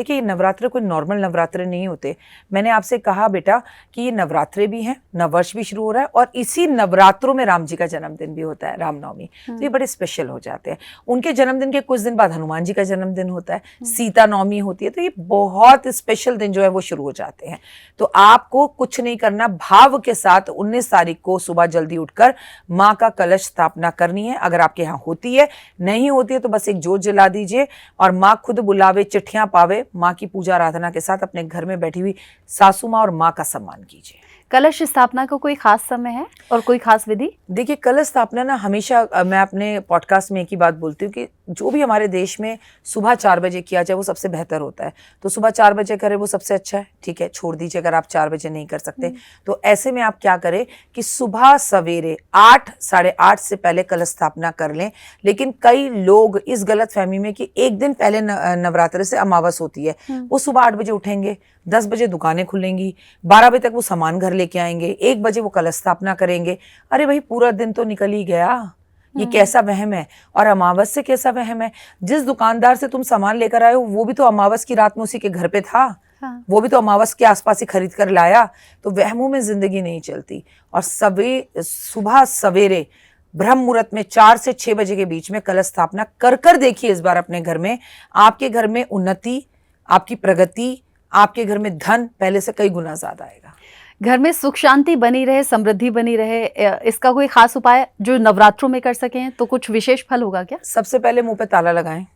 देखिए ये नवरात्र कोई नॉर्मल नवरात्र नहीं होते। मैंने आपसे कहा बेटा कि ये नवरात्रे भी हैं, नववर्ष भी शुरू हो रहा है और इसी नवरात्रों में राम जी का जन्मदिन भी होता है, रामनवमी। तो ये बड़े स्पेशल हो जाते हैं। उनके जन्मदिन के कुछ दिन बाद हनुमान जी का जन्मदिन होता है, सीता नवमी होती है। तो ये बहुत स्पेशल दिन जो है वो शुरू हो जाते हैं। तो आपको कुछ नहीं करना, भाव के साथ 19 तारीख को सुबह जल्दी उठकर माँ का कलश स्थापना करनी है। अगर आपके यहाँ होती है, नहीं होती है तो बस एक जोत जला दीजिए और माँ खुद बुलावे चिट्ठियां पावे। माँ की पूजा आराधना के साथ अपने घर में बैठी हुई सासू माँ और माँ का सम्मान कीजिए। कलश स्थापना का कोई खास समय है और कोई खास विधि? देखिए कलश स्थापना ना हमेशा मैं अपने पॉडकास्ट में एक ही बात बोलती हूँ कि जो भी हमारे देश में सुबह 4 बजे किया जाए वो सबसे बेहतर होता है। तो सुबह 4 बजे करें वो सबसे अच्छा है, ठीक है, छोड़ दीजिए अगर आप 4 बजे नहीं कर सकते। तो ऐसे में आप क्या करें कि सुबह सवेरे 8 साढ़े 8 से पहले कलश स्थापना कर लें। लेकिन कई लोग इस गलत फहमी में कि एक दिन पहले नवरात्र से अमावस होती है, वो सुबह 8 बजे उठेंगे, 10 बजे दुकानें खुलेंगी, 12 बजे तक वो सामान घर लेके आएंगे, 1 बजे वो कलश स्थापना करेंगे। अरे भाई पूरा दिन तो निकल ही गया। ये कैसा वहम है? और अमावस से कैसा वहम है? जिस दुकानदार से तुम सामान लेकर आए हो वो भी तो अमावस की रात में उसी के घर पे था। हाँ। वो भी तो अमावस के आसपास ही खरीद कर लाया। तो वहमों में जिंदगी नहीं चलती। और सुबह सवेरे ब्रह्म मुहूर्त में 4 से 6 बजे के बीच में कलश स्थापना कर देखिए इस बार अपने घर में। आपके घर में उन्नति, आपकी प्रगति, आपके घर में धन पहले से कई गुना ज्यादा आएगा। घर में सुख शांति बनी रहे, समृद्धि बनी रहे, इसका कोई खास उपाय जो नवरात्रों में कर सकें तो कुछ विशेष फल होगा क्या? सबसे पहले मुंह पे ताला लगाएं,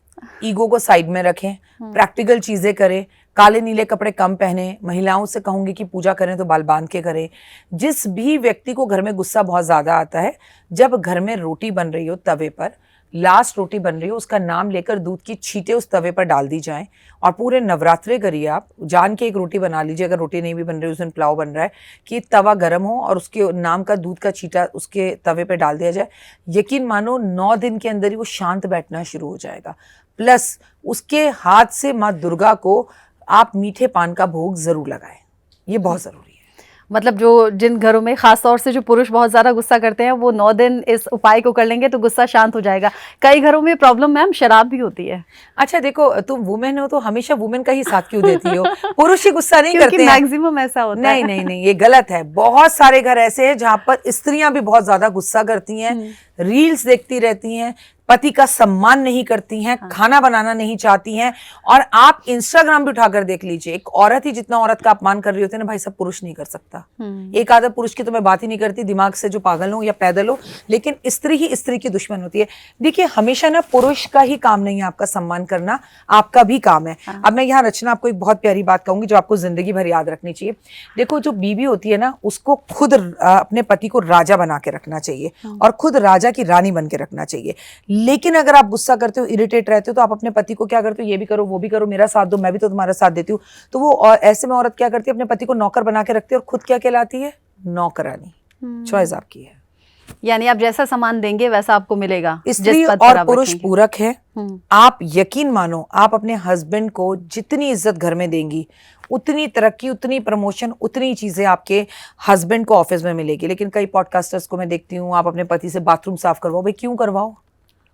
ईगो को साइड में रखें, प्रैक्टिकल चीजें करें, काले नीले कपड़े कम पहने। महिलाओं से कहूंगी कि पूजा करें तो बाल बांध के करें। जिस भी व्यक्ति को घर में गुस्सा बहुत ज्यादा आता है, जब घर में रोटी बन रही हो तवे पर, लास्ट रोटी बन रही हो, उसका नाम लेकर दूध की छींटे उस तवे पर डाल दी जाएं और पूरे नवरात्रे करिए। आप जान के एक रोटी बना लीजिए, अगर रोटी नहीं भी बन रही उस दिन पुलाव बन रहा है, कि तवा गर्म हो और उसके नाम का दूध का छींटा उसके तवे पे डाल दिया जाए। यकीन मानो 9 दिन के अंदर ही वो शांत बैठना शुरू हो जाएगा। प्लस उसके हाथ से माँ दुर्गा को आप मीठे पान का भोग जरूर लगाएं, ये बहुत जरूरी है। मतलब जो जिन घरों में खास तौर से जो पुरुष बहुत ज्यादा गुस्सा करते हैं वो 9 दिन इस उपाय को कर लेंगे तो गुस्सा शांत हो जाएगा। कई घरों में प्रॉब्लम मैम शराब भी होती है। अच्छा देखो, तुम वुमेन हो तो हमेशा वुमेन का ही साथ क्यों देती हो? पुरुष ही गुस्सा नहीं करते हैं। मैक्सिमम ऐसा होता है। नहीं, ये गलत है। बहुत सारे घर ऐसे हैं जहां पर स्त्रियां भी बहुत ज्यादा गुस्सा करती हैं, रील्स देखती रहती हैं, पति का सम्मान नहीं करती हैं, खाना बनाना नहीं चाहती हैं। और आप इंस्टाग्राम भी उठाकर देख लीजिए, एक औरत ही जितना औरत का अपमान कर रही होती है ना भाई, सब पुरुष नहीं कर सकता। एक आधा पुरुष की तो मैं बात ही नहीं करती, दिमाग से जो पागल हो या पैदल हो, लेकिन स्त्री ही स्त्री की दुश्मन होती है। देखिए हमेशा ना पुरुष का ही काम नहीं है आपका सम्मान करना, आपका भी काम है। अब मैं यहाँ रचना आपको एक बहुत प्यारी बात कहूंगी जो आपको जिंदगी भर याद रखनी चाहिए। देखो जो बीवी होती है ना, उसको खुद अपने पति को राजा बना के रखना चाहिए और खुद राजा की रानी बन के रखना चाहिए। लेकिन अगर आप गुस्सा करते हो, इरिटेट रहते हो, तो आप अपने पति को क्या करते हो? ये भी करो, वो भी करो, मेरा साथ दो, मैं भी तो तुम्हारा साथ देती हूँ। तो वो ऐसे में औरत क्या करती है? अपने पति को नौकर बना के रखती है और खुद क्या कहलाती है? नौकरानी। चॉइस आपकी है। यानी आप जैसा सामान देंगे वैसा आपको मिलेगा। स्त्री और पुरुष पूरक है। आप यकीन मानो, आप अपने हस्बैंड को जितनी इज्जत घर में देंगी, उतनी तरक्की, उतनी प्रमोशन, उतनी चीजें आपके हस्बैंड को ऑफिस में मिलेगी। लेकिन कई पॉडकास्टर्स को मैं देखती हूँ, आप अपने पति से बाथरूम साफ करवाओ। भाई क्यों करवाओ?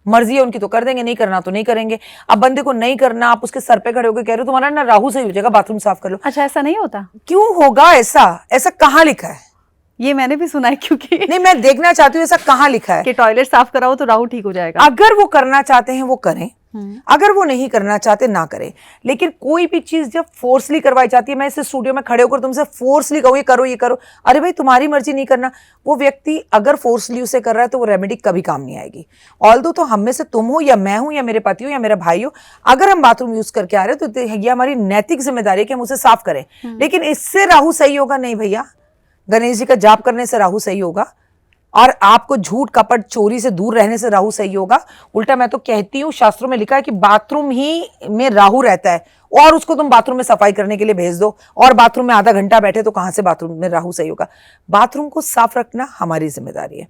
मर्जी है उनकी तो कर देंगे, नहीं करना तो नहीं करेंगे। अब बंदे को नहीं करना, आप उसके सर पे खड़े होकर कह रहे हो तुम्हारा ना राहु सही हो जाएगा, बाथरूम साफ कर लो। अच्छा ऐसा नहीं होता? क्यों होगा ऐसा कहाँ लिखा है? ये मैंने भी सुना है, क्योंकि नहीं, मैं देखना चाहती हूँ ऐसा कहाँ लिखा है कि टॉयलेट साफ कराओ तो राहु ठीक हो जाएगा। अगर वो करना चाहते हैं वो करें, अगर वो नहीं करना चाहते ना करें। लेकिन कोई भी चीज जब फोर्सली करवाई जाती है, मैं इस स्टूडियो में खड़े होकर तुमसे फोर्सली कहूँ ये करो, अरे भाई तुम्हारी मर्जी नहीं करना। वो व्यक्ति अगर फोर्सली उसे कर रहा है तो वो रेमेडी कभी काम नहीं आएगी। ऑल्दो तो हम में से तुम हो या मैं हूं या मेरे पति हो या मेरा भाई हो, अगर हम बाथरूम यूज करके आ रहे हैं तो ये हमारी नैतिक जिम्मेदारी है कि हम उसे साफ करें। लेकिन इससे राहु सही होगा? नहीं भैया, गणेश जी का जाप करने से राहु सही होगा और आपको झूठ कपट चोरी से दूर रहने से राहु सही होगा। उल्टा मैं तो कहती हूँ, शास्त्रों में लिखा है कि बाथरूम ही में राहु रहता है और उसको तुम बाथरूम में सफाई करने के लिए भेज दो और बाथरूम में आधा घंटा बैठे तो कहां से बाथरूम में राहु सही होगा? बाथरूम को साफ रखना हमारी जिम्मेदारी है।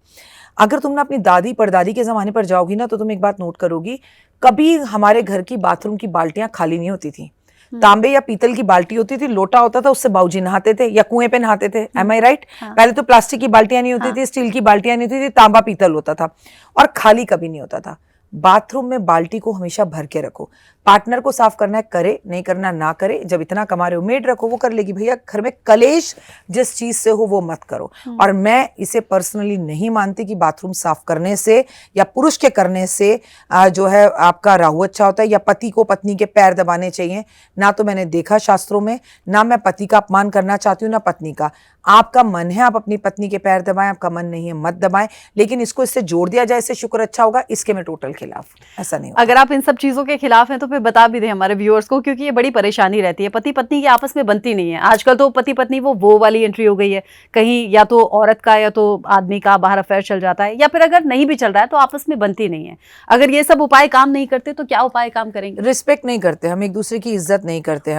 अगर तुमने अपनी दादी परदादी के जमाने पर जाओगी ना तो तुम एक बात नोट करोगी, कभी हमारे घर की बाथरूम की बाल्टियां खाली नहीं होती थी। तांबे या पीतल की बाल्टी होती थी, लोटा होता था, उससे बाबूजी नहाते थे या कुएं पे नहाते थे। एम आई राइट? पहले तो प्लास्टिक की बाल्टियां नहीं होती थी, स्टील की बाल्टियां नहीं होती थी, तांबा पीतल होता था और खाली कभी नहीं होता था। बाथरूम में बाल्टी को हमेशा भर के रखो। पार्टनर को साफ करना है करे, नहीं करना ना करे। जब इतना कमा रहे हो मेड रखो, वो कर लेगी। भैया घर में कलेश जिस चीज से हो वो मत करो। और मैं इसे पर्सनली नहीं मानती कि बाथरूम साफ करने से या पुरुष के करने से जो है आपका राहु अच्छा होता है, या पति को पत्नी के पैर दबाने चाहिए। ना तो मैंने देखा शास्त्रों में, ना मैं पति का अपमान करना चाहती हूँ ना पत्नी का। आपका मन है आप अपनी पत्नी के पैर दबाएं, आपका मन नहीं है मत दबाएं, लेकिन इसको इससे जोड़ दिया जाए, इससे शुक्र अच्छा होगा, इसके मैं टोटल खिलाफ। ऐसा नहीं होगा। अगर आप इन सब चीजों के खिलाफ हैं तो फिर बता भी दें हमारे व्यूअर्स को, क्योंकि ये बड़ी परेशानी रहती है। पति पत्नी की आपस में बनती नहीं है आजकल। तो पति पत्नी वो वाली एंट्री हो गई है, कहीं या तो औरत का या तो आदमी का बाहर अफेयर चल जाता है, या फिर अगर नहीं भी चल रहा है तो आपस में बनती नहीं है। अगर ये सब उपाय काम नहीं करते तो क्या उपाय काम करेंगे? रिस्पेक्ट नहीं करते हम, एक दूसरे की इज्जत नहीं करते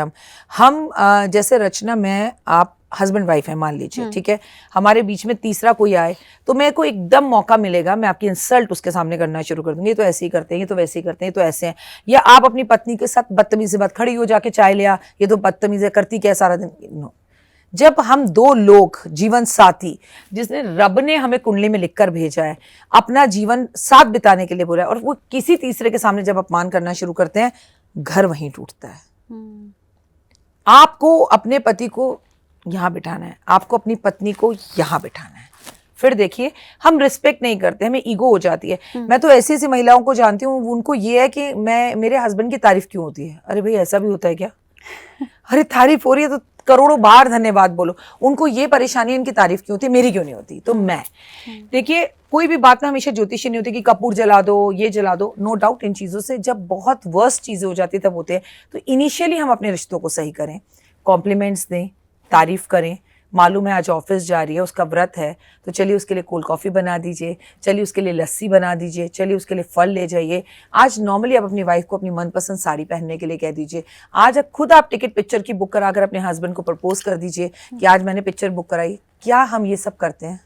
हम जैसे रचना, मैं आप हस्बैंड वाइफ है मान लीजिए, ठीक है, हमारे बीच में तीसरा कोई आए तो मेरे को एकदम मौका मिलेगा, मैं आपकी इंसल्ट उसके सामने करना शुरू कर दूंगी। ये तो ऐसे ही करते हैं, ये तो वैसे ही करते हैं, ये तो ऐसे हैं। या आप अपनी पत्नी के साथ बदतमीजी से बात, खड़ी हो जाके चाय लिया, ये तो बदतमीजी करती क्या सारा दिन। नो। जब हम दो लोग जीवन साथी, जिसने रब ने हमें कुंडली में लिखकर भेजा है, अपना जीवन साथ बिताने के लिए बोला है, और वो किसी तीसरे के सामने जब अपमान करना शुरू करते हैं, घर वहीं टूटता है। आपको अपने पति को यहाँ बिठाना है, आपको अपनी पत्नी को यहाँ बिठाना है। फिर देखिए हम रिस्पेक्ट नहीं करते, हमें ईगो हो जाती है। मैं तो ऐसी ऐसी महिलाओं को जानती हूँ, उनको ये है कि मेरे हस्बैंड की तारीफ क्यों होती है। अरे भाई ऐसा भी होता है क्या? अरे तारीफ हो रही है तो करोड़ों बार धन्यवाद बोलो। उनको ये परेशानी है, इनकी तारीफ क्यों होती है, मेरी क्यों नहीं होती। तो मैं देखिए कोई भी बात में हमेशा ज्योतिषी नहीं होती कि कपूर जला दो, ये जला दो। नो डाउट इन चीजों से जब बहुत वर्स्ट चीजें हो जाती है तब होते हैं। तो इनिशियली हम अपने रिश्तों को सही करें, कॉम्प्लीमेंट्स दें, तारीफ करें। मालूम है आज ऑफिस जा रही है, उसका व्रत है, तो चलिए उसके लिए कोल्ड कॉफ़ी बना दीजिए, चलिए उसके लिए लस्सी बना दीजिए, चलिए उसके लिए फल ले जाइए। आज नॉर्मली आप अपनी वाइफ को अपनी मनपसंद साड़ी पहनने के लिए कह दीजिए। आज खुद आप टिकट पिक्चर की बुक कराकर अपने हस्बैंड को प्रपोज कर दीजिए कि आज मैंने पिक्चर बुक कराई। क्या हम ये सब करते हैं?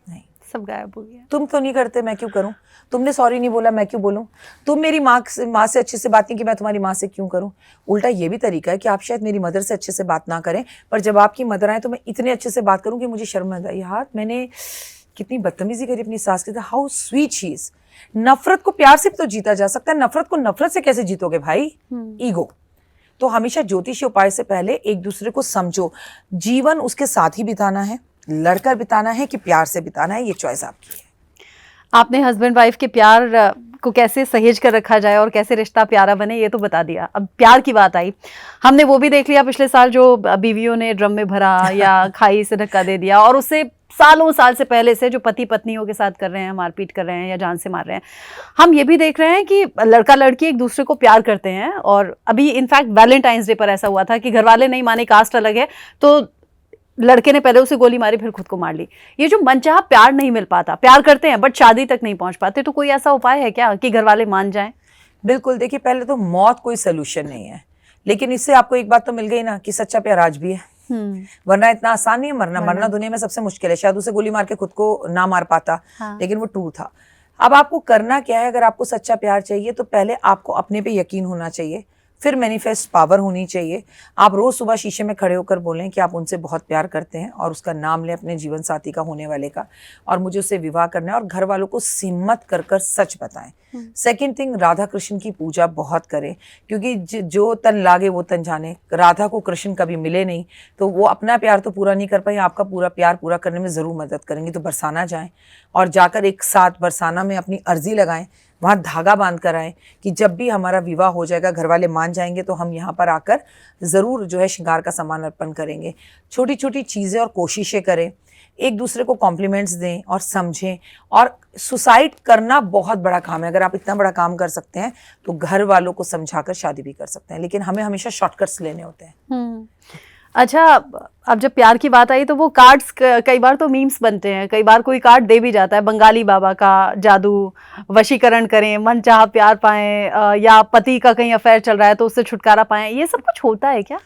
नहीं, सब गायब हो गया। तुम तो नहीं करते, मैं क्यों करूं? तुमने सॉरी नहीं बोला, मैं क्यों बोलूं? तुम मेरी माँ से अच्छे से बात नहीं की, मैं तुम्हारी माँ से क्यों करूं? उल्टा ये भी तरीका है कि आप शायद मेरी मदर से अच्छे से बात ना करें, पर जब आपकी मदर आए तो मैं इतने अच्छे से बात करूं कि मुझे शर्म आ जाए, यार मैंने कितनी बदतमीजी करी अपनी सास के साथ। How sweet she is. नफरत को प्यार से भी तो जीता जा सकता है, नफरत को नफरत से कैसे जीतोगे भाई? ईगो। तो हमेशा ज्योतिषी उपाय से पहले एक दूसरे को समझो। जीवन उसके साथ ही बिताना है, लड़कर बिताना है कि प्यार से बिताना है, ये चॉइस आपकी है। आपने हस्बैंड वाइफ के प्यार को कैसे सहेज कर रखा जाए और कैसे रिश्ता प्यारा बने ये तो बता दिया। अब प्यार की बात आई, हमने वो भी देख लिया पिछले साल जो बीवियों ने ड्रम में भरा या खाई से धक्का दे दिया, और उससे सालों साल से पहले से जो पति पत्नियों के साथ कर रहे हैं, मारपीट कर रहे हैं या जान से मार रहे हैं। हम ये भी देख रहे हैं कि लड़का लड़की एक दूसरे को प्यार करते हैं, और अभी इनफैक्ट वैलेंटाइंस डे पर ऐसा हुआ था कि घर वाले नहीं माने, कास्ट अलग है, तो लड़के ने पहले उसे गोली मारी फिर खुद को मार ली। ये जो मनचाहा प्यार नहीं मिल पाता, प्यार करते हैं बट शादी तक नहीं पहुंच पाते, तो कोई ऐसा उपाय है क्या कि घर वाले मान जाएं? बिल्कुल, देखिए पहले तो मौत कोई सोल्यूशन नहीं है, लेकिन इससे आपको एक बात तो मिल गई ना कि सच्चा प्यार आज भी है। वरना इतना आसान नहीं है मरना दुनिया में सबसे मुश्किल है। शायद उसे गोली मार के खुद को ना मार पाता, लेकिन वो ट्रू था। अब आपको करना क्या है, अगर आपको सच्चा प्यार चाहिए तो पहले आपको अपने पे यकीन होना चाहिए, फिर मैनिफेस्ट पावर होनी चाहिए। आप रोज सुबह शीशे में खड़े होकर बोलें कि आप उनसे बहुत प्यार करते हैं और उसका नाम लें अपने जीवन साथी का, होने वाले का, और मुझे उससे विवाह करना है, और घर वालों को हिम्मत कर कर सच बताएं। सेकंड थिंग, राधा कृष्ण की पूजा बहुत करें, क्योंकि जो तन लागे वो तन जाने। राधा को कृष्ण कभी मिले नहीं तो वो अपना प्यार तो पूरा नहीं कर पाए, आपका पूरा प्यार पूरा करने में ज़रूर मदद करेंगी। तो बरसाना जाएं और जाकर एक साथ बरसाना में अपनी अर्जी लगाएं, वहाँ धागा बांध कर आएँ कि जब भी हमारा विवाह हो जाएगा, घर वाले मान जाएंगे तो हम यहाँ पर आकर ज़रूर जो है श्रृंगार का सामान अर्पण करेंगे। छोटी छोटी चीज़ें और कोशिशें करें, एक दूसरे को कॉम्प्लीमेंट्स दें और समझें। और सुसाइड करना बहुत बड़ा काम है, अगर आप इतना बड़ा काम कर सकते हैं तो घर वालों को समझाकर शादी भी कर सकते हैं, लेकिन हमें हमेशा शॉर्टकट्स लेने होते हैं। अच्छा, अब जब प्यार की बात आई तो वो कार्ड्स कई बार तो मीम्स बनते हैं, कई बार कोई कार्ड दे भी जाता है, बंगाली बाबा का जादू, वशीकरण करें, मन चाहा प्यार पाएं, या पति का कहीं अफेयर चल रहा है तो उससे छुटकारा पाएं, ये सब कुछ होता है क्या?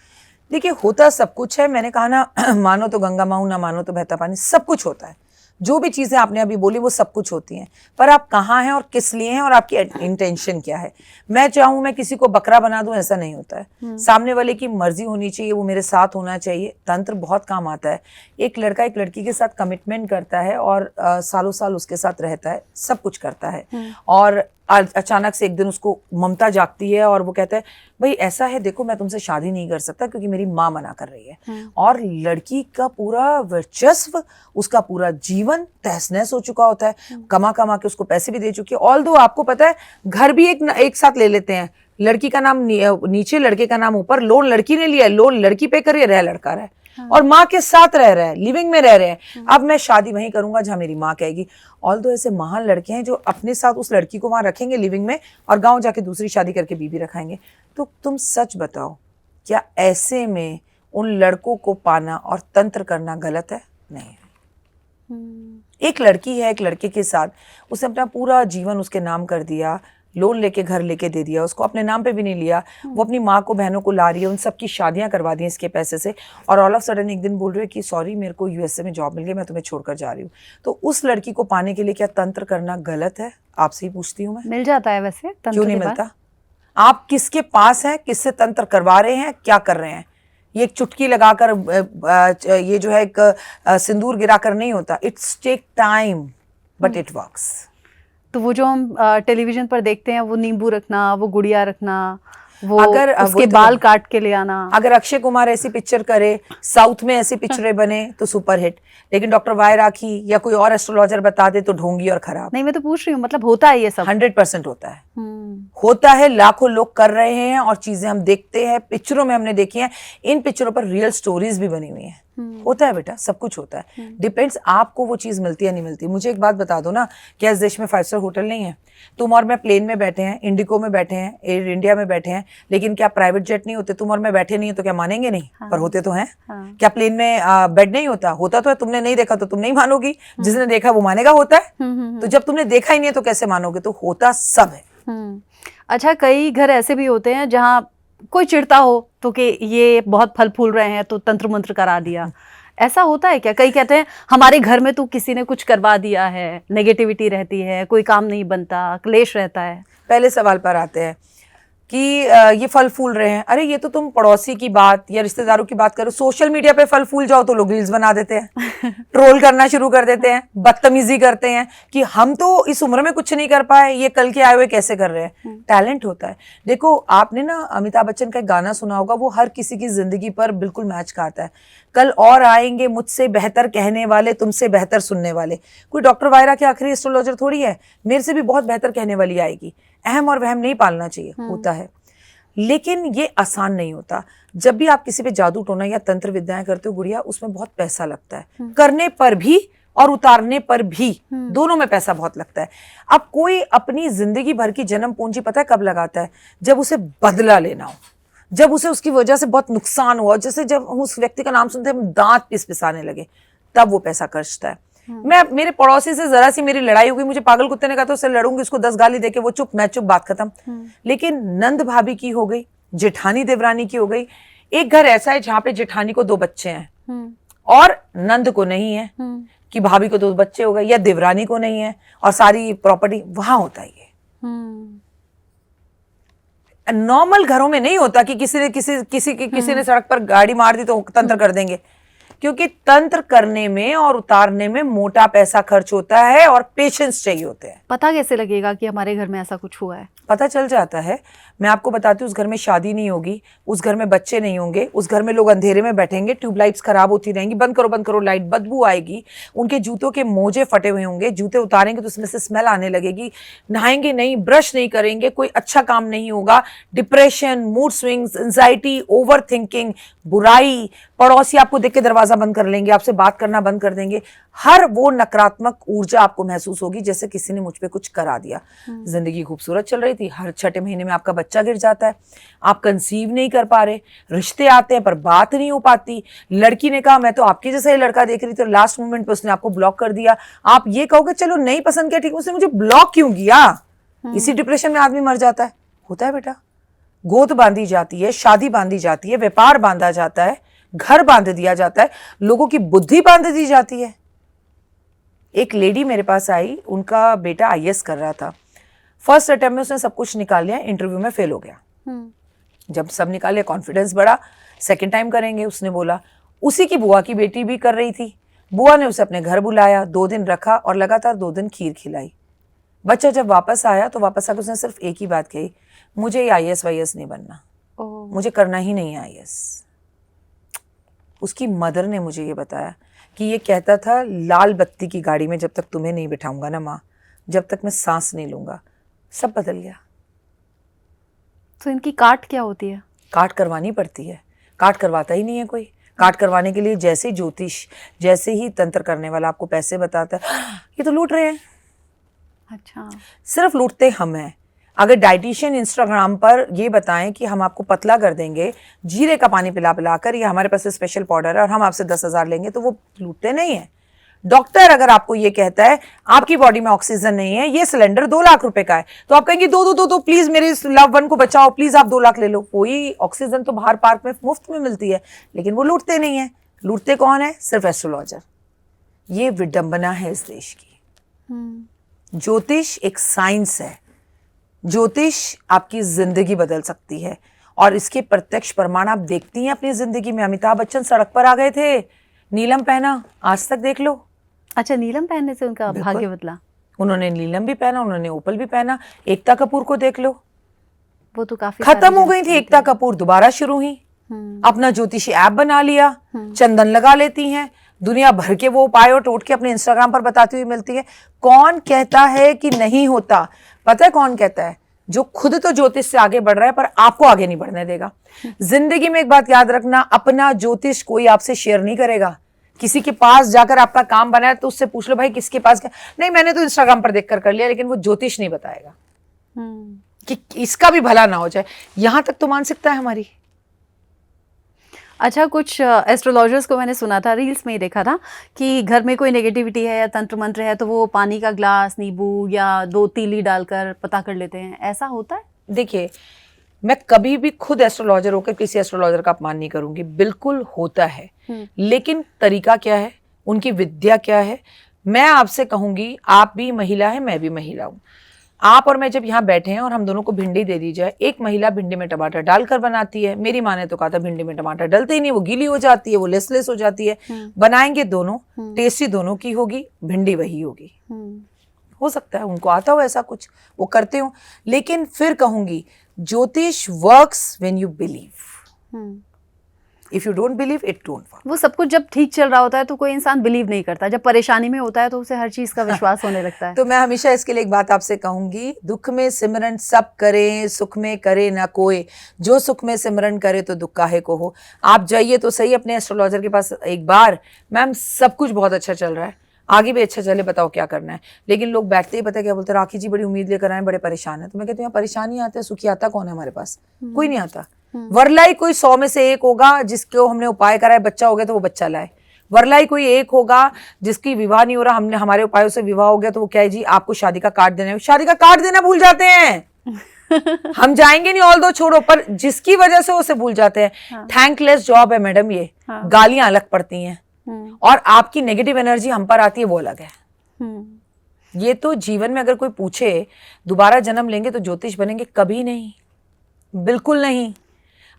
देखिए होता सब कुछ है, मैंने कहा ना मानो तो गंगा माऊ, ना मानो तो बहता पानी, सब कुछ होता है। जो भी चीज़ें आपने अभी बोली वो सब कुछ होती हैं, पर आप कहाँ हैं और किस लिए हैं और आपकी इंटेंशन क्या है। मैं चाहूँ मैं किसी को बकरा बना दूं, ऐसा नहीं होता है। सामने वाले की मर्जी होनी चाहिए, वो मेरे साथ होना चाहिए। तंत्र बहुत काम आता है। एक लड़का एक लड़की के साथ कमिटमेंट करता है और सालों साल उसके साथ रहता है, सब कुछ करता है, और अचानक से एक दिन उसको ममता जागती है और वो कहता है भाई ऐसा है, देखो मैं तुमसे शादी नहीं कर सकता क्योंकि मेरी माँ मना कर रही है। और लड़की का पूरा वर्चस्व, उसका पूरा जीवन तहस नहस हो चुका होता है, कमा कमा के उसको पैसे भी दे चुकी है। ऑल्दो आपको पता है घर भी एक साथ ले लेते हैं, लड़की का नाम नीचे लड़के का नाम ऊपर, लोन लड़की ने लिया, लोन लड़की पे कर रह लड़का रहा है, और माँ के साथ रह रहे हैं, लिविंग में रह रहे हैं। अब मैं शादी वहीं करूंगा जहां मेरी माँ कहेगी। ऑल्दो ऐसे महान लड़के हैं जो अपने साथ उस लड़की को वहां रखेंगे लिविंग में, और गांव जाके दूसरी शादी करके बीबी रखाएंगे। तो तुम सच बताओ, क्या ऐसे में उन लड़कों को पाना और तंत्र करना गलत है? नहीं है। एक लड़की है एक लड़के के साथ, उसने अपना पूरा जीवन उसके नाम कर दिया, लोन लेके घर लेके दे दिया, उसको अपने नाम पे भी नहीं लिया, वो अपनी माँ को बहनों को ला रही है, उन सबकी शादियां करवा दी इसके पैसे से, और ऑल ऑफ सडन एक दिन बोल रहे हैं कि सॉरी मेरे को यूएसए में जॉब मिल गई, मैं तुम्हें छोड़कर जा रही हूँ। तो उस लड़की को पाने के लिए क्या तंत्र करना गलत है? आपसे ही पूछती हूँ मैं। मिल जाता है वैसे तंत्र? क्यों नहीं मिलता? आप किसके पास हैं, किससे तंत्र करवा रहे हैं, क्या कर रहे हैं? ये एक चुटकी लगाकर ये जो है एक सिंदूर गिराकर नहीं होता। It's take time but it works. तो वो जो हम टेलीविजन पर देखते हैं, वो नींबू रखना, वो गुड़िया रखना, वो अगर उसके बाल काट के ले आना, अगर अक्षय कुमार ऐसी पिक्चर करे, साउथ में ऐसी पिक्चरें बने तो सुपर हिट, लेकिन डॉक्टर वाई राखी या कोई और एस्ट्रोलॉजर बता दे तो ढोंगी और खराब। नहीं, मैं तो पूछ रही हूँ, मतलब होता है ये सब? 100% होता है। होता है, लाखों लोग कर रहे हैं, और चीजें हम देखते हैं, पिक्चरों में हमने देखी हैं, इन पिक्चरों पर रियल स्टोरीज भी बनी हुई हैं। होता है बेटा, सब कुछ होता है। डिपेंड्स आपको वो चीज मिलती है नहीं मिलती। मुझे एक बात बता दो ना, क्या इस देश में 5 स्टार होटल नहीं है? तुम और मैं प्लेन में बैठे हैं, इंडिगो में बैठे हैं, एयर इंडिया में बैठे हैं, लेकिन क्या प्राइवेट जेट नहीं होते? तुम और मैं बैठे नहीं है तो क्या मानेंगे नहीं? पर होते तो हैं। क्या प्लेन में बेड नहीं होता? होता तो है, तुमने नहीं देखा तो तुम नहीं मानोगी, जिसने देखा वो मानेगा होता है। तो जब तुमने देखा ही नहीं है तो कैसे मानोगे? तो होता सब है। अच्छा, कई घर ऐसे भी होते हैं जहाँ कोई चिढ़ता हो तो कि ये बहुत फल फूल रहे हैं तो तंत्र मंत्र करा दिया, ऐसा होता है क्या? कई कहते हैं हमारे घर में तो किसी ने कुछ करवा दिया है, नेगेटिविटी रहती है, कोई काम नहीं बनता, क्लेश रहता है। पहले सवाल पर आते हैं कि ये फल फूल रहे हैं। अरे ये तो तुम पड़ोसी की बात या रिश्तेदारों की बात करो, सोशल मीडिया पे फल फूल जाओ तो लोग रील्स बना देते हैं, ट्रोल करना शुरू कर देते हैं, बदतमीजी करते हैं कि हम तो इस उम्र में कुछ नहीं कर पाए, ये कल के आए हुए कैसे कर रहे हैं। टैलेंट होता है। देखो आपने ना अमिताभ बच्चन का एक गाना सुना होगा, वो हर किसी की जिंदगी पर बिल्कुल मैच खाता है। कल और आएंगे मुझसे बेहतर कहने वाले, तुमसे बेहतर सुनने वाले। कोई डॉक्टर वायरा के आखिरी एस्ट्रोलॉजर थोड़ी है, मेरे से भी बहुत बेहतर कहने वाली आएगी। अहम और वहम नहीं पालना चाहिए, होता है, लेकिन ये आसान नहीं होता। जब भी आप किसी पे जादू टोना या तंत्र विद्याएं करते हो गुड़िया, उसमें बहुत पैसा लगता है, करने पर भी और उतारने पर भी, दोनों में पैसा बहुत लगता है। अब कोई अपनी जिंदगी भर की जन्म पूंजी पता है कब लगाता है? जब उसे बदला लेना हो, जब उसे उसकी वजह से बहुत नुकसान हुआ, जैसे जब उस व्यक्ति का नाम सुनते हैं दांत पिसपिसाने लगे, तब वो पैसा खर्चता है। मैं मेरे पड़ोसी से जरा सी मेरी लड़ाई हो गई, मुझे पागल कुत्ते ने कहा तो उससे लड़ूंगी, उसको 10 गाली देके वो चुप, मैं चुप, बात खत्म। लेकिन नंद भाभी की हो गई, जेठानी देवरानी की हो गई। एक घर ऐसा है जहाँ पे जेठानी को 2 बच्चे हैं और नंद को नहीं है, कि भाभी को 2 बच्चे हो गए या देवरानी को नहीं है और सारी प्रॉपर्टी, वहां होता है ये। नॉर्मल घरों में नहीं होता कि किसी ने सड़क पर गाड़ी मार दी तो तंत्र कर देंगे, क्योंकि तंत्र करने में और उतारने में मोटा पैसा खर्च होता है और पेशेंस चाहिए होते हैं। पता कैसे लगेगा कि हमारे घर में ऐसा कुछ हुआ है? पता चल जाता है। मैं आपको बताती हूँ, उस घर में शादी नहीं होगी, उस घर में बच्चे नहीं होंगे, उस घर में लोग अंधेरे में बैठेंगे, ट्यूबलाइट्स खराब होती रहेंगी, बंद करो लाइट, बदबू आएगी, उनके जूतों के मोजे फटे हुए होंगे, जूते उतारेंगे तो उसमें से स्मेल आने लगेगी, नहाएंगे नहीं, ब्रश नहीं करेंगे, कोई अच्छा काम नहीं होगा, depression, mood swings, anxiety, over thinking, बुराई, पड़ोसी आपको देख के दरवाजा बंद कर लेंगे, आपसे बात करना बंद कर देंगे। हर वो नकारात्मक ऊर्जा आपको महसूस होगी जैसे किसी ने मुझ पे कुछ करा दिया। जिंदगी खूबसूरत चल रही थी, हर 6ठे महीने में आपका बच्चा गिर जाता है, आप कंसीव नहीं कर पा रहे, रिश्ते आते हैं पर बात नहीं हो पाती। लड़की ने कहा मैं तो आपके जैसा ही लड़का देख रही थी, लास्ट मोमेंट पे उसने आपको ब्लॉक कर दिया। आप ये कहोगे चलो नहीं पसंद किया, ठीक, उसने मुझे ब्लॉक क्यों किया? इसी डिप्रेशन में आदमी मर जाता है। होता है बेटा, गोद बांधी जाती है, शादी बांधी जाती है, व्यापार बांधा जाता है, घर बांध दिया जाता है, लोगों की बुद्धि बांध दी जाती है। एक लेडी मेरे पास आई, उनका बेटा आईएएस कर रहा था, फर्स्ट अटेम्प्ट में उसने सब कुछ निकाल लिया, इंटरव्यू में फेल हो गया। जब सब निकाल लिया कॉन्फिडेंस बढ़ा, सेकंड टाइम करेंगे उसने बोला। उसी की बुआ की बेटी भी कर रही थी, बुआ ने उसे अपने घर बुलाया, 2 दिन रखा और लगातार 2 दिन खीर खिलाई। बच्चा जब वापस आया तो वापस आकर उसने सिर्फ एक ही बात कही, मुझे IAS वाईएस नहीं बनना, मुझे करना ही नहीं है IAS। उसकी मदर ने मुझे ये बताया कि ये कहता था लाल बत्ती की गाड़ी में जब तक तुम्हें नहीं बिठाऊंगा ना माँ, जब तक मैं सांस नहीं लूंगा। सब बदल गया। तो इनकी काट क्या होती है? काट करवानी पड़ती है, काट करवाता ही नहीं है कोई। काट करवाने के लिए जैसे ही ज्योतिष, जैसे ही तंत्र करने वाला आपको पैसे बताता है, ये तो लूट रहे हैं। अच्छा, सिर्फ लूटते हम हैं। अगर डाइटिशियन इंस्टाग्राम पर ये बताएं कि हम आपको पतला कर देंगे जीरे का पानी पिला पिला कर, या हमारे पास स्पेशल पाउडर है और हम आपसे 10,000 लेंगे, तो वो लूटते नहीं है। डॉक्टर अगर आपको ये कहता है आपकी बॉडी में ऑक्सीजन नहीं है, ये सिलेंडर 2 लाख रुपए का है, तो आप कहेंगे दो प्लीज मेरे लव वन को बचाओ, प्लीज आप 2 लाख ले लो। वही ऑक्सीजन तो बाहर पार्क में मुफ्त में मिलती है, लेकिन वो लूटते नहीं है। लूटते कौन है? सिर्फ एस्ट्रोलॉजर। ये विडंबना है इस देश की। ज्योतिष एक साइंस है। ज्योतिष आपकी जिंदगी बदल सकती है, और इसके प्रत्यक्ष प्रमाण आप देखती हैं अपनी जिंदगी में। अमिताभ बच्चन सड़क पर आ गए थे, नीलम पहना, आज तक देख लो। अच्छा, नीलम पहनने से उनका भाग्य बदला? उन्होंने नीलम भी पहना, उन्होंने ओपल भी पहना। एकता कपूर को देख लो, वो तो काफी खत्म हो गई थी एकता कपूर, दोबारा शुरू हुई, अपना ज्योतिषी ऐप बना लिया, चंदन लगा लेती हैं, दुनिया भर के वो उपाय और टोटके अपने इंस्टाग्राम पर बताती हुई मिलती है। कौन कहता है कि नहीं होता? पता है कौन कहता है? जो खुद तो ज्योतिष से आगे बढ़ रहा है पर आपको आगे नहीं बढ़ने देगा। जिंदगी में एक बात याद रखना, अपना ज्योतिष कोई आपसे शेयर नहीं करेगा। किसी के पास जाकर आपका काम बना है तो उससे पूछ लो भाई किसके पास क्या, नहीं मैंने तो इंस्टाग्राम पर देखकर कर लिया, लेकिन वो ज्योतिष नहीं बताएगा कि इसका भी भला ना हो जाए। यहां तक तो मानसिकता है हमारी। अच्छा, कुछ एस्ट्रोलॉजर्स को मैंने सुना था, रील्स में ही देखा था कि घर में कोई नेगेटिविटी है या तंत्र मंत्र है तो वो पानी का ग्लास, नींबू या 2 तीली डालकर पता कर लेते हैं। ऐसा होता है? देखिए, मैं कभी भी खुद एस्ट्रोलॉजर होकर किसी एस्ट्रोलॉजर का अपमान नहीं करूंगी, बिल्कुल होता है, लेकिन तरीका क्या है, उनकी विद्या क्या है। मैं आपसे कहूंगी, आप भी महिला है, मैं भी महिला हूं। आप और मैं जब यहाँ बैठे हैं और हम दोनों को भिंडी दे दी जाए, एक महिला भिंडी में टमाटर डालकर बनाती है। मेरी माँ ने तो कहा था भिंडी में टमाटर डलते ही नहीं, वो गीली हो जाती है, वो लेसलेस हो जाती है। बनाएंगे दोनों, टेस्टी दोनों की होगी, भिंडी वही होगी। हो सकता है उनको आता हो ऐसा कुछ, वो करते हो, लेकिन फिर कहूंगी ज्योतिष works when you believe. If you don't believe, it don't work. वो सब कुछ जब ठीक चल रहा होता है तो कोई इंसान बिलीव नहीं करता, जब परेशानी में होता है तो उसे हर चीज का विश्वास होने लगता है। तो मैं हमेशा इसके लिए एक बात आपसे कहूंगी, दुख में सिमरन सब करें, सुख में करे ना कोई, जो सुख में सिमरन करे तो दुख काहे को हो। आप जाइए तो सही अपने एस्ट्रोलॉजर के पास एक बार, मैम सब कुछ बहुत अच्छा चल रहा है, आगे भी अच्छा चले, बताओ क्या करना है। लेकिन लोग बैठते ही पता क्या बोलते हैं, राखी जी बड़ी उम्मीद लेकर आए, बड़े परेशान है। तो मैं कहती हूँ परेशानी आते हैं, सुखी आता कौन है हमारे पास? कोई नहीं आता। वरलाई कोई 100 में से एक होगा जिसको हमने उपाय कराए, बच्चा हो गया तो वो बच्चा लाए। वरलाई कोई एक होगा जिसकी विवाह नहीं हो रहा, हमने हमारे उपायों से विवाह हो गया, तो वो क्या है जी आपको शादी का कार्ड देना है। शादी का कार्ड देना भूल जाते हैं। हम जाएंगे नहीं, ऑल दो छोड़ो, पर जिसकी वजह से उसे भूल जाते हैं। थैंकलेस जॉब है मैडम ये। गालियां अलग पड़ती हैं और आपकी नेगेटिव एनर्जी हम पर आती है, वो अलग है। ये तो जीवन में अगर कोई पूछे दोबारा जन्म लेंगे तो ज्योतिष बनेंगे, कभी नहीं, बिल्कुल नहीं।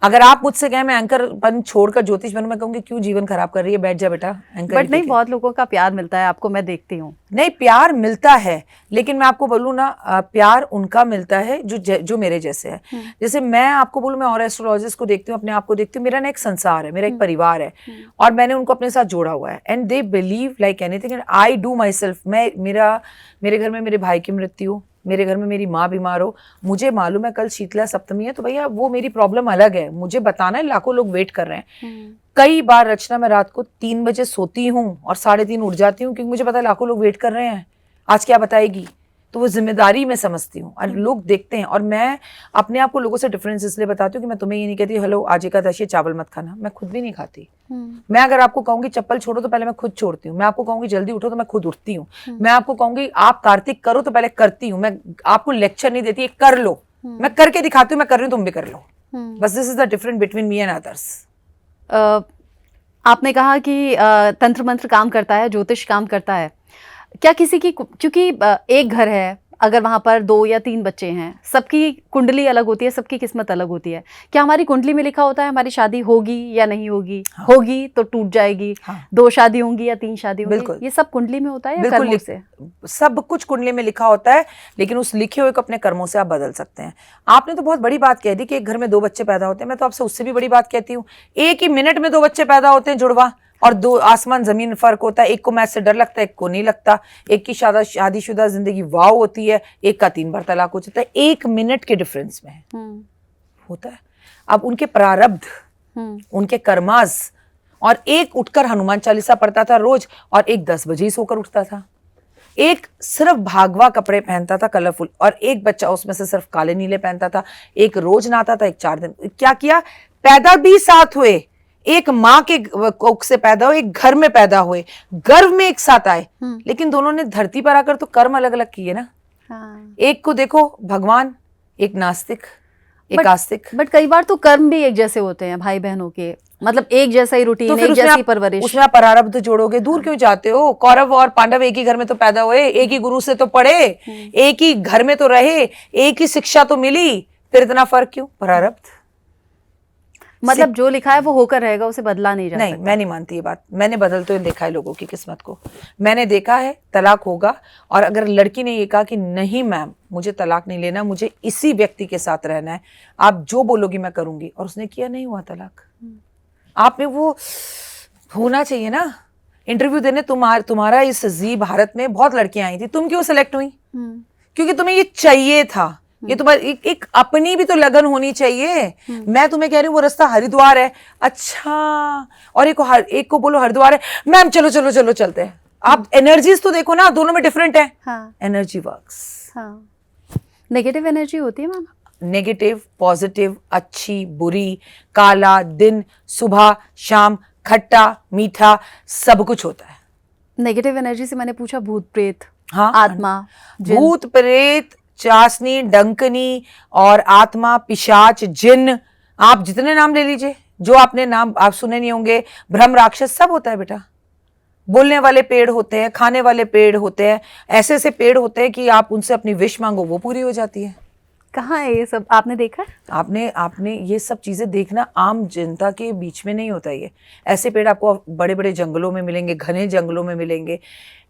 अगर आप मुझसे कहें मैं एंकर पन छोड़कर ज्योतिष बनूं, मैं कहूंगी क्यों जीवन खराब कर रही है, बैठ जा बेटा एंकर। बट नहीं, बहुत लोगों का प्यार मिलता है आपको, मैं देखती हूँ। नहीं, प्यार मिलता है, लेकिन मैं आपको बोलूं ना, प्यार उनका मिलता है जो मेरे जैसे है। जैसे मैं आपको बोलूं, मैं और एस्ट्रोलॉजिस्ट को देखती हूँ, अपने आप को देखती हूँ, मेरा ना एक संसार है, मेरा एक परिवार है, और मैंने उनको अपने साथ जोड़ा हुआ है। And they believe like anything and I do my self. मेरे घर में मेरे भाई की मृत्यु, मेरे घर में मेरी माँ बीमार हो, मुझे मालूम है कल शीतला सप्तमी है, तो भैया वो मेरी प्रॉब्लम अलग है, मुझे बताना है, लाखों लोग वेट कर रहे हैं। कई बार रचना मैं रात को 3 बजे सोती हूँ और 3:30 उठ जाती हूँ, क्योंकि मुझे पता है लाखों लोग वेट कर रहे हैं, आज क्या बताएगी। तो वो जिम्मेदारी मैं समझती हूँ और लोग देखते हैं। और मैं अपने आप को लोगों से डिफरेंस इसलिए बताती हूँ कि मैं तुम्हें ये नहीं कहती हेलो आज एकादशी चावल मत खाना, मैं खुद भी नहीं खाती। मैं अगर आपको कहूंगी चप्पल छोड़ो तो पहले मैं खुद छोड़ती हूँ। मैं आपको कहूंगी जल्दी उठो तो मैं खुद उठती हूँ। मैं आपको कहूंगी आप कार्तिक करो तो पहले करती हूँ। मैं आपको लेक्चर नहीं देती, कर लो, मैं करके दिखाती हूँ, मैं कर रही हूँ तुम भी कर लो। बस this is the difference between me and others. आपने कहा कि तंत्र मंत्र काम करता है, ज्योतिष काम करता है, क्या किसी की, क्योंकि एक घर है अगर वहां पर 2 या 3 बच्चे हैं, सबकी कुंडली अलग होती है, सबकी किस्मत अलग होती है, क्या हमारी कुंडली में लिखा होता है हमारी शादी होगी या नहीं होगी? हाँ। होगी तो टूट जाएगी, हाँ। 2 शादी होंगी या 3 शादी होंगी, बिल्कुल। ये सब कुंडली में होता है या बिल्कुल कर्मों से? सब कुछ कुंडली में लिखा होता है, लेकिन उस लिखे हुए को अपने कर्मों से आप बदल सकते हैं। आपने तो बहुत बड़ी बात कह दी कि एक घर में 2 बच्चे पैदा होते हैं। मैं तो आपसे उससे भी बड़ी बात कहती हूँ, एक ही मिनट में 2 बच्चे पैदा होते हैं, जुड़वा, और 2 आसमान जमीन फर्क होता है। एक को मैथ से डर लगता है, एक को नहीं लगता। एक की शादीशुदा जिंदगी वाव होती है, एक का 3 बार तलाक हो जाता है, 1 मिनट के डिफरेंस में होता है। अब उनके प्रारब्ध, उनके कर्मास, और एक उठकर हनुमान चालीसा पढ़ता था रोज, और एक 10 बजे ही सोकर उठता था। एक सिर्फ भागवा कपड़े पहनता था कलरफुल, और एक बच्चा उसमें से सिर्फ काले नीले पहनता था। एक रोज नहाता था, एक 4 दिन। क्या किया? पैदा भी साथ हुए, एक माँ के कोख से पैदा हुए, एक घर में पैदा हुए, गर्भ में एक साथ आए, लेकिन दोनों ने धरती पर आकर तो कर्म अलग अलग किए ना। एक को देखो भगवान, एक नास्तिक, एक आस्तिक। बट कई बार तो कर्म भी एक जैसे होते हैं भाई बहनों के, मतलब एक जैसा ही रूटीन, तो फिर एक जैसी परवरिश। उसमें आप प्रारब्ध जोड़ोगे, दूर क्यों जाते हो? कौरव और पांडव एक ही घर में तो पैदा हुए, एक ही गुरु से तो पढ़े, एक ही घर में तो रहे, एक ही शिक्षा तो मिली, फिर इतना फर्क क्यों? प्रारब्ध। मतलब जो लिखा है वो होकर रहेगा, उसे बदला नहीं जा नहीं, सकता। मैं नहीं मानती ये बात। मैंने बदलते हुए देखा है लोगों की किस्मत को। मैंने देखा है तलाक होगा, और अगर लड़की ने ये कहा कि नहीं मैम मुझे तलाक नहीं लेना, मुझे इसी व्यक्ति के साथ रहना है, आप जो बोलोगी मैं करूंगी, और उसने किया, नहीं हुआ तलाक। आपने वो होना चाहिए ना। इंटरव्यू देने तुम्हारा इस जी भारत में बहुत लड़कियां आई थी, तुम क्यों सिलेक्ट हुई? क्योंकि तुम्हें ये चाहिए था। ये तुम्हारी एक अपनी भी तो लगन होनी चाहिए। मैं तुम्हें कह रही हूँ वो रास्ता हरिद्वार है, अच्छा, और एक को बोलो हरिद्वार है, मैम चलो चलो चलो चलते हैं। आप एनर्जीज तो देखो ना, दोनों में डिफरेंट है। Energy works. नेगेटिव एनर्जी होती है मैम? नेगेटिव, पॉजिटिव, अच्छी, बुरी, काला दिन, सुबह शाम, खट्टा मीठा, सब कुछ होता है। नेगेटिव एनर्जी से मैंने पूछा भूत प्रेत, हाँ, आत्मा, भूत प्रेत, चासनी, डंकनी, और आत्मा, पिशाच, जिन, आप जितने नाम ले लीजिए, जो आपने नाम आप सुने नहीं होंगे, ब्रह्म राक्षस, सब होता है बेटा। बोलने वाले पेड़ होते हैं, खाने वाले पेड़ होते हैं, ऐसे ऐसे पेड़ होते हैं कि आप उनसे अपनी विश मांगो वो पूरी हो जाती है। कहाँ है ये सब? आपने देखा? आपने ये सब चीजें देखना आम जनता के बीच में नहीं होता। ये ऐसे पेड़ आपको बड़े बड़े जंगलों में मिलेंगे, घने जंगलों में मिलेंगे,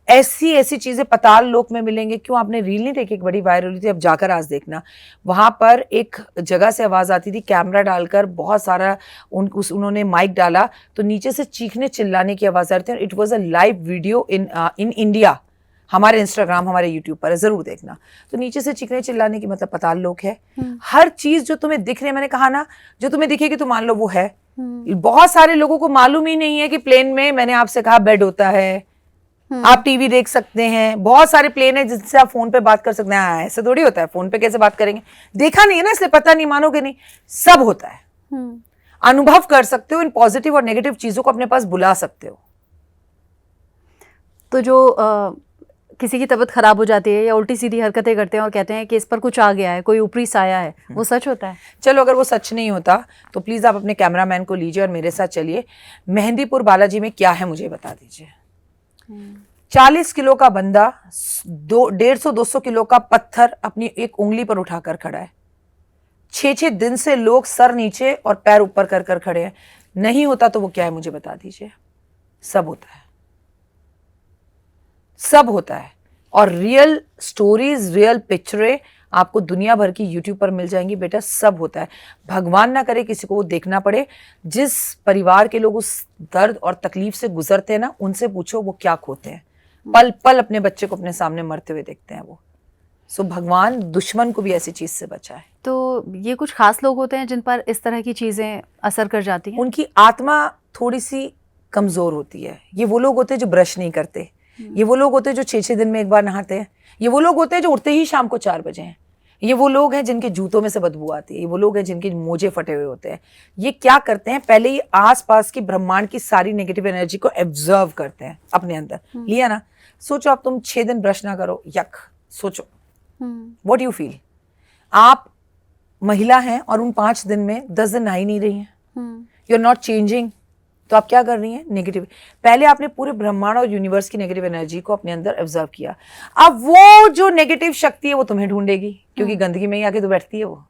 ऐसी चीजें पताल लोक में मिलेंगे। क्यों आपने रील नहीं देखी? एक बड़ी वायरल हुई थी, अब जाकर आज देखना। वहां पर एक जगह से आवाज आती थी, कैमरा डालकर बहुत सारा उन्होंने माइक डाला, तो नीचे से चीखने चिल्लाने की आवाज आ रही थी। It was a live video in India. हमारे इंस्टाग्राम, हमारे यूट्यूब पर है, जरूर देखना। तो नीचे से चीखने चिल्लाने की मतलब पताल लोक है। हर चीज जो तुम्हें दिख रही है, मैंने कहा ना, जो तुम्हें दिखेगी तो मान लो वो है। बहुत सारे लोगों को मालूम ही नहीं है कि प्लेन में, मैंने आपसे कहा, बेड होता है, आप टीवी देख सकते हैं, बहुत सारे प्लेन है जिनसे आप फोन पे बात कर सकते हैं। ऐसे थोड़ी होता है, फोन पे कैसे बात करेंगे? देखा नहीं है ना, इसलिए पता नहीं, मानोगे नहीं, सब होता है। अनुभव कर सकते हो, इन पॉजिटिव और नेगेटिव चीजों को अपने पास बुला सकते हो। तो जो किसी की तबीयत खराब हो जाती है या उल्टी सीधी हरकतें करते हैं और कहते हैं कि इस पर कुछ आ गया है, कोई ऊपरी साया है, वो सच होता है? चलो, अगर वो सच नहीं होता तो प्लीज आप अपने कैमरामैन को लीजिए और मेरे साथ चलिए। मेहंदीपुर बालाजी में क्या है मुझे बता दीजिए। 40 किलो का बंदा 150-200 किलो का पत्थर अपनी एक उंगली पर उठाकर खड़ा है। 6 दिन से लोग सर नीचे और पैर ऊपर कर कर खड़े हैं। नहीं होता तो वो क्या है मुझे बता दीजिए। सब होता है, सब होता है। और रियल स्टोरीज, रियल पिक्चरें आपको दुनिया भर की यूट्यूब पर मिल जाएंगी बेटा। सब होता है। भगवान ना करे किसी को वो देखना पड़े। जिस परिवार के लोग उस दर्द और तकलीफ से गुजरते हैं ना, उनसे पूछो वो क्या खोते हैं। पल पल अपने बच्चे को अपने सामने मरते हुए देखते हैं वो। सो भगवान दुश्मन को भी ऐसी चीज से बचाए। तो ये कुछ खास लोग होते हैं जिन पर इस तरह की चीजें असर कर जाती हैं? उनकी आत्मा थोड़ी सी कमजोर होती है। ये वो लोग होते हैं जो ब्रश नहीं करते, ये वो लोग होते हैं जो 6 दिन में एक बार नहाते हैं, ये वो लोग होते हैं जो उठते ही शाम को 4 बजे हैं, ये वो लोग हैं जिनके जूतों में से बदबू आती है, ये वो लोग हैं जिनके मोजे फटे हुए होते हैं। ये क्या करते हैं? पहले ये आसपास की ब्रह्मांड की सारी नेगेटिव एनर्जी को एब्जर्व करते हैं अपने अंदर। लिया ना? सोचो आप तुम 6 दिन ब्रश ना करो, यक, सोचो व्हाट यू फील। आप महिला हैं और उन 5 दिन में 10 दिन नहा ही नहीं रही हैं। यू आर नॉट चेंजिंग, तो आप क्या कर रही हैं, नेगेटिव। पहले आपने पूरे ब्रह्मांड और यूनिवर्स की नेगेटिव एनर्जी को अपने अंदर ऑब्जर्व किया, अब वो जो नेगेटिव शक्ति है वो तुम्हें ढूंढेगी, क्योंकि गंदगी में ही आके तो बैठती है वो।